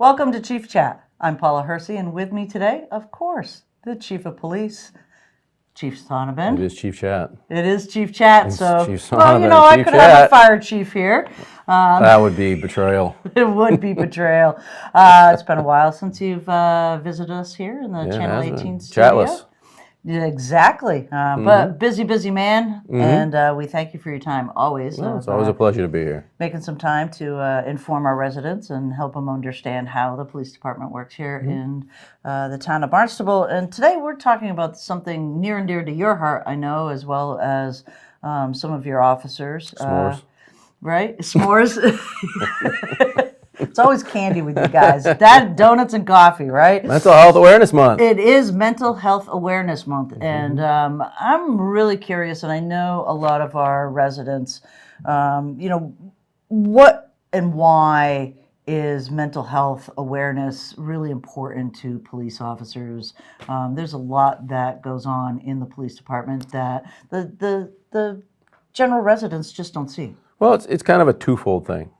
Welcome to Chief Chat. I'm Paula Hersey, and with me today, of course, the Chief of Police, Chief Sonneban. It is Chief Chat. It is Chief Chat, It's so, Chief well, you Sonneban, know, I Chief could have a Chat. fire chief here. That would be betrayal. It would be betrayal. It's been a while since you've visited us here in the Yeah, it Channel has 18 been. studio. Chatless. Yeah, exactly. But busy man, and we thank you for your time always. Well, it's always a pleasure to be here. Making some time to inform our residents and help them understand how the police department works here in the town of Barnstable. And today we're talking about something near and dear to your heart, I know, as well as some of your officers. S'mores. Right? S'mores. It's always candy with you guys. That, donuts, and coffee, right? Mental Health Awareness Month. It is Mental Health Awareness Month, and I'm really curious, and I know a lot of our residents, what and why is mental health awareness really important to police officers? There's a lot that goes on in the police department that the general residents just don't see. Well, it's kind of a twofold thing.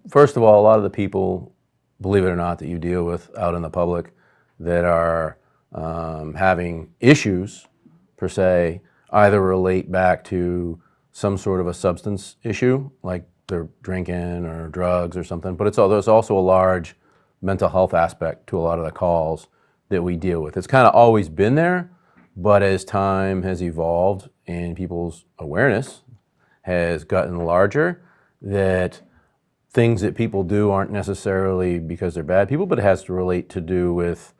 First of all, a lot of the people, believe it or not, that you deal with out in the public that are having issues, per se, either relate back to some sort of a substance issue, like they're drinking or drugs or something, but there's also a large mental health aspect to a lot of the calls that we deal with. It's kind of always been there, but as time has evolved and people's awareness has gotten larger, that things that people do aren't necessarily because they're bad people, but it has to relate to do with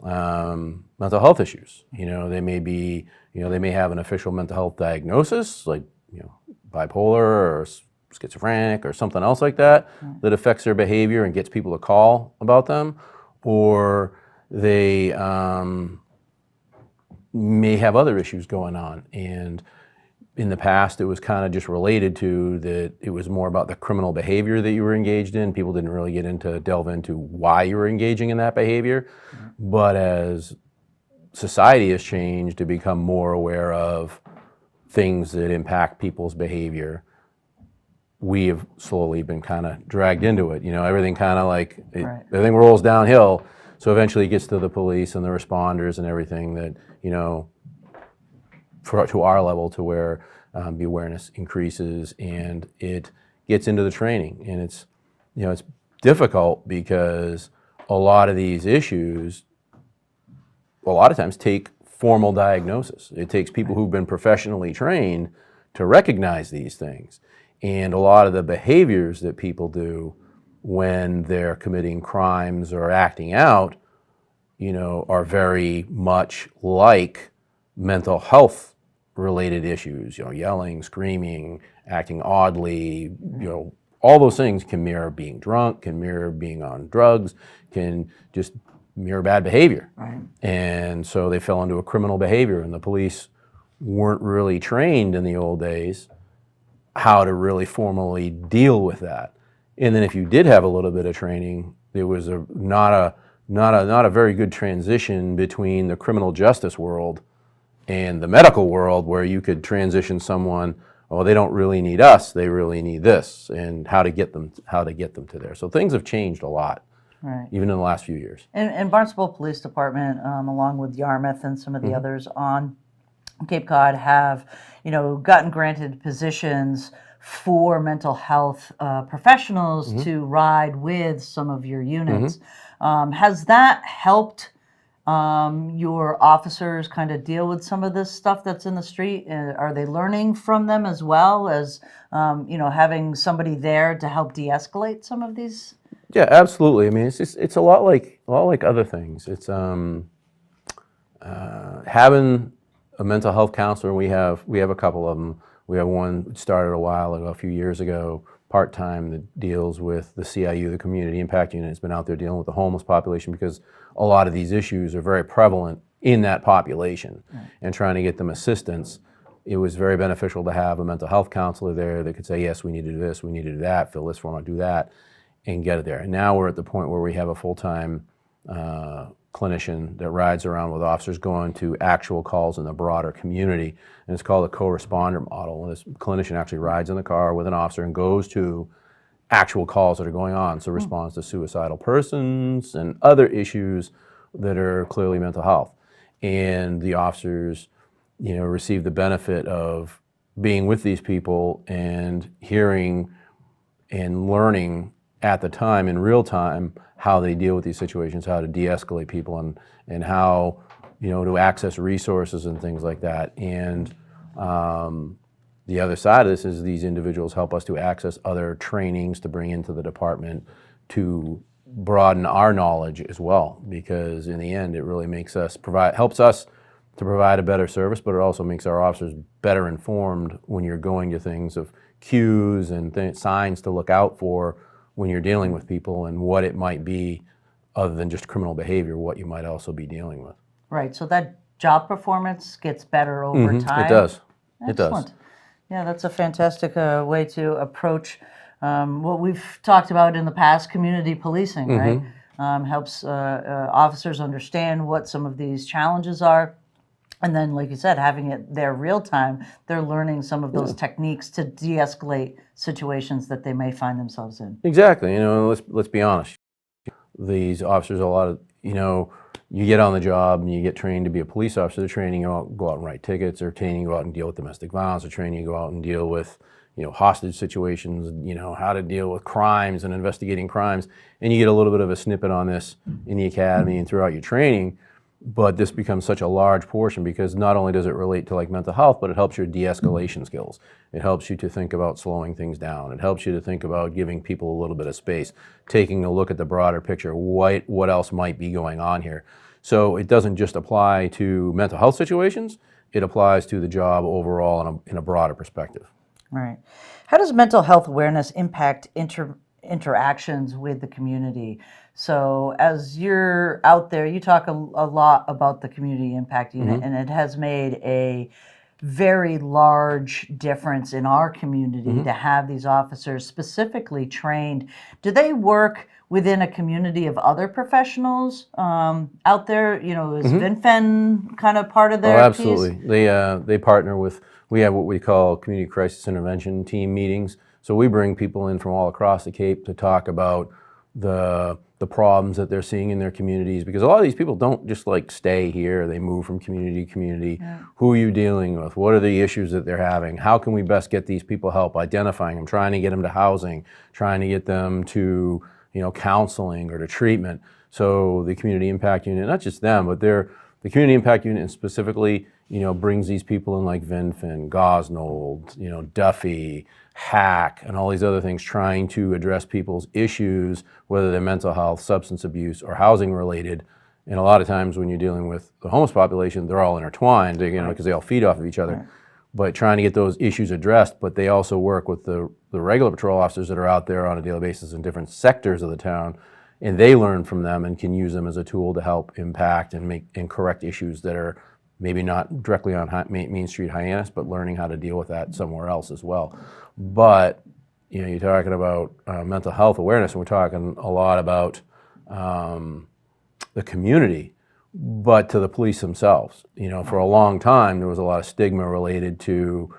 mental health issues. They may have an official mental health diagnosis, like bipolar or schizophrenic or something else like that, that affects their behavior and gets people to call about them, or they may have other issues going on. And in the past, it was kind of just related to that it was more about the criminal behavior that you were engaged in. People didn't really delve into why you were engaging in that behavior. But as society has changed to become more aware of things that impact people's behavior, we have slowly been kind of dragged into it. Everything kind of everything rolls downhill. So eventually it gets to the police and the responders and everything that, to our level, to where the awareness increases and it gets into the training. And it's difficult because a lot of these issues, a lot of times, take formal diagnosis. It takes people who've been professionally trained to recognize these things. And a lot of the behaviors that people do when they're committing crimes or acting out, are very much like mental health related issues, yelling, screaming, acting oddly, all those things can mirror being drunk, can mirror being on drugs, can just mirror bad behavior. Right. And so they fell into a criminal behavior, and the police weren't really trained in the old days how to really formally deal with that. And then if you did have a little bit of training, there was not a very good transition between the criminal justice world and the medical world, where you could transition someone, they don't really need us, they really need this, and how to get them to there. So things have changed a lot, right, even in the last few years. And Barnstable Police Department, along with Yarmouth and some of the others on Cape Cod, have gotten granted positions for mental health professionals to ride with some of your units. Has that helped your officers kind of deal with some of this stuff that's in the street? Are they learning from them as well as, having somebody there to help de-escalate some of these? Yeah, absolutely. I mean, it's a lot like other things. It's having a mental health counselor. We have a couple of them. We have one that started a few years ago, part-time, that deals with the CIU, the Community Impact Unit. It's been out there dealing with the homeless population because a lot of these issues are very prevalent in that population, and trying to get them assistance. It was very beneficial to have a mental health counselor there that could say, yes, we need to do this, we need to do that, fill this form out, do that, and get it there. And now we're at the point where we have a full-time clinician that rides around with officers going to actual calls in the broader community, and it's called a co-responder model. And this clinician actually rides in the car with an officer and goes to actual calls that are going on. So response to suicidal persons and other issues that are clearly mental health. And the officers, receive the benefit of being with these people and hearing and learning at the time, in real time, how they deal with these situations, how to de-escalate people, and how, to access resources and things like that. And the other side of this is these individuals help us to access other trainings to bring into the department to broaden our knowledge as well, because in the end, it really helps us to provide a better service, but it also makes our officers better informed when you're going to things of cues and signs to look out for when you're dealing with people, and what it might be other than just criminal behavior, what you might also be dealing with. Right, so that job performance gets better over time? It does. Excellent. Yeah, that's a fantastic way to approach what we've talked about in the past, community policing, right? Helps officers understand what some of these challenges are. And then, like you said, having it there real time, they're learning some of those techniques to de-escalate situations that they may find themselves in. Exactly. Let's be honest. These officers, a lot of, you get on the job and you get trained to be a police officer. They're training you to go out and write tickets, or training you to go out and deal with domestic violence, or training you to go out and deal with, hostage situations, how to deal with crimes and investigating crimes. And you get a little bit of a snippet on this in the academy and throughout your training. But this becomes such a large portion, because not only does it relate to like mental health, but it helps your de-escalation skills. It helps you to think about slowing things down. It helps you to think about giving people a little bit of space, taking a look at the broader picture, what else might be going on here. So it doesn't just apply to mental health situations, it applies to the job overall in a broader perspective. Right. How does mental health awareness impact interactions with the community? So as you're out there, you talk a lot about the community impact unit, and it has made a very large difference in our community to have these officers specifically trained. Do they work within a community of other professionals out there? Is VinFen kind of part of their absolutely. piece? They partner with, we have what we call community crisis intervention team meetings. So we bring people in from all across the Cape to talk about the problems that they're seeing in their communities, because a lot of these people don't just like stay here. They move from community to community. Yeah. Who are you dealing with? What are the issues that they're having? How can we best get these people help, identifying them, trying to get them to housing, trying to get them to counseling or to treatment. So the community impact unit, not just them, but the community impact unit specifically, brings these people in like VinFin, Gosnold, Duffy, Hack, and all these other things, trying to address people's issues, whether they're mental health, substance abuse, or housing related. And a lot of times when you're dealing with the homeless population, they're all intertwined, because they all feed off of each other. Right. But trying to get those issues addressed, but they also work with the regular patrol officers that are out there on a daily basis in different sectors of the town, and they learn from them and can use them as a tool to help impact and correct issues that are maybe not directly on Main Street Hyannis, but learning how to deal with that somewhere else as well. But you're talking about mental health awareness, and we're talking a lot about the community, but to the police themselves. For a long time, there was a lot of stigma related to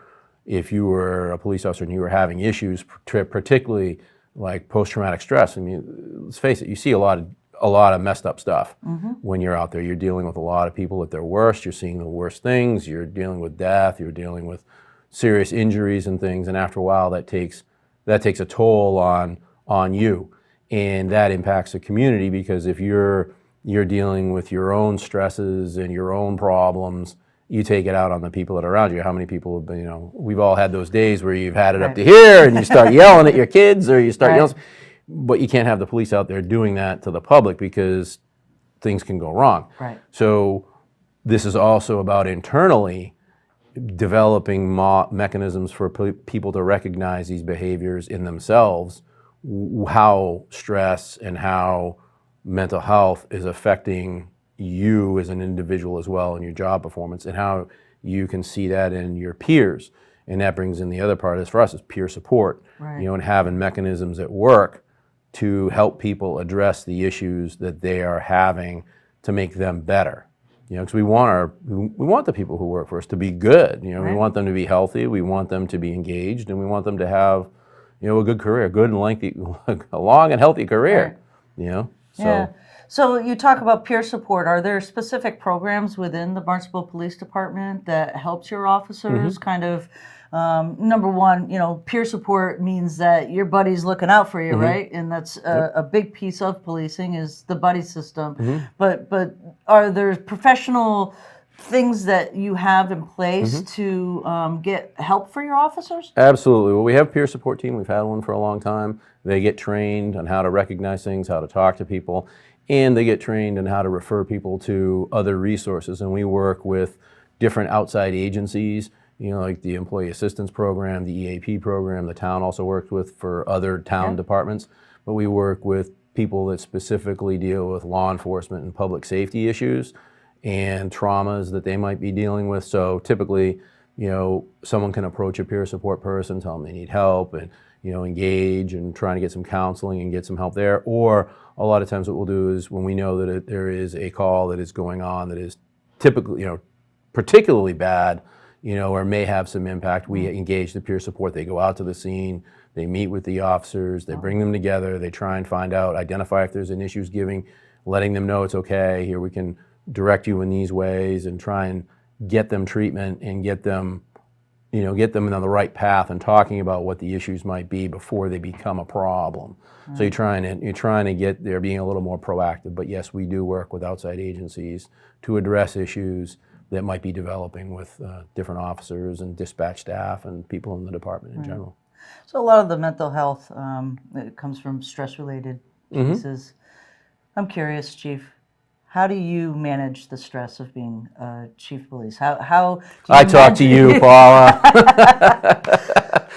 if you were a police officer and you were having issues, particularly like post-traumatic stress. I mean, let's face it, you see a lot of messed up stuff when you're out there. You're dealing with a lot of people at their worst. You're seeing the worst things. You're dealing with death. You're dealing with serious injuries and things. And after a while, that takes a toll on you, and that impacts the community, because if you're dealing with your own stresses and your own problems, you take it out on the people that are around you. How many people have been, we've all had those days where you've had it up to here and you start yelling at your kids, or you start yelling, but you can't have the police out there doing that to the public, because things can go wrong. Right. So this is also about internally developing mechanisms for people to recognize these behaviors in themselves, how stress and how mental health is affecting you as an individual as well in your job performance, and how you can see that in your peers. And that brings in the other part is for us is peer support, and having mechanisms at work to help people address the issues that they are having to make them better. Because we want the people who work for us to be good. We want them to be healthy, we want them to be engaged, and we want them to have, a good career, good and lengthy, a long and healthy career. So. Yeah. So you talk about peer support. Are there specific programs within the Barnstable Police Department that helps your officers kind of, number one, peer support means that your buddy's looking out for you, right? And that's a big piece of policing is the buddy system. But are there professional things that you have in place to get help for your officers? Absolutely. Well, we have a peer support team. We've had one for a long time. They get trained on how to recognize things, how to talk to people, and they get trained on how to refer people to other resources. And we work with different outside agencies, like the Employee Assistance Program, the EAP program. The town also works with for other town departments. But we work with people that specifically deal with law enforcement and public safety issues and traumas that they might be dealing with. So typically, someone can approach a peer support person, tell them they need help, and engage and trying to get some counseling and get some help there. Or a lot of times what we'll do is when we know that there is a call that is going on that is typically, particularly bad, or may have some impact, we engage the peer support. They go out to the scene, they meet with the officers, they bring them together, they try and find out, identify if there's an issues, letting them know it's okay, here we can direct you in these ways, and try and get them treatment and get them on the right path and talking about what the issues might be before they become a problem. So you're trying to get there, being a little more proactive. But yes, we do work with outside agencies to address issues that might be developing with different officers and dispatch staff and people in the department in general. So a lot of the mental health it comes from stress-related pieces. I'm curious, Chief. How do you manage the stress of being chief of police? How do you I talk to you, Paula.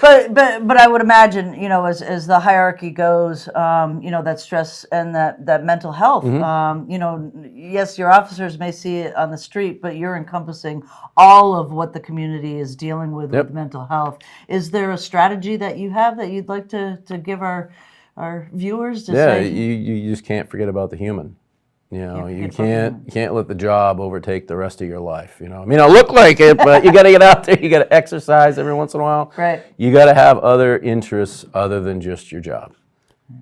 But I would imagine, as the hierarchy goes, that stress and that mental health. Yes, your officers may see it on the street, but you're encompassing all of what the community is dealing with mental health. Is there a strategy that you have that you'd like to give our viewers to say? You just can't forget about the human. You can't let the job overtake the rest of your life. I look like it, but you got to get out there. You got to exercise every once in a while. Right. You got to have other interests other than just your job.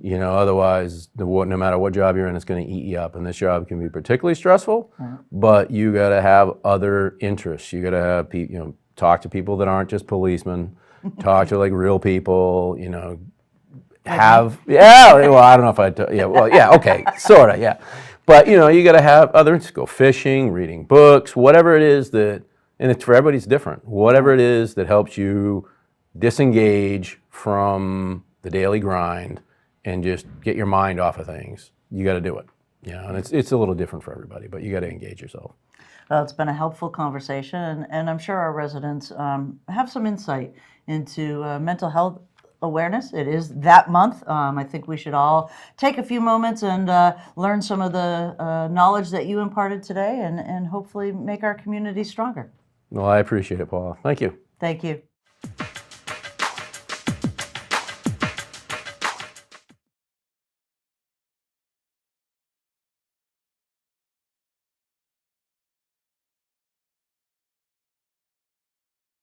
Otherwise, no matter what job you're in, it's going to eat you up. And this job can be particularly stressful. But you got to have other interests. You got to have talk to people that aren't just policemen. Talk to real people. Well, I don't know if okay, sort of, yeah. But, you got to have others, go fishing, reading books, whatever it is and it's for everybody's different, whatever it is that helps you disengage from the daily grind and just get your mind off of things, you got to do it. And it's a little different for everybody, but you got to engage yourself. Well, it's been a helpful conversation, and I'm sure our residents have some insight into mental health awareness. It is that month. I think we should all take a few moments and learn some of the knowledge that you imparted today and hopefully make our community stronger. Well, I appreciate it, Paula. Thank you. Thank you.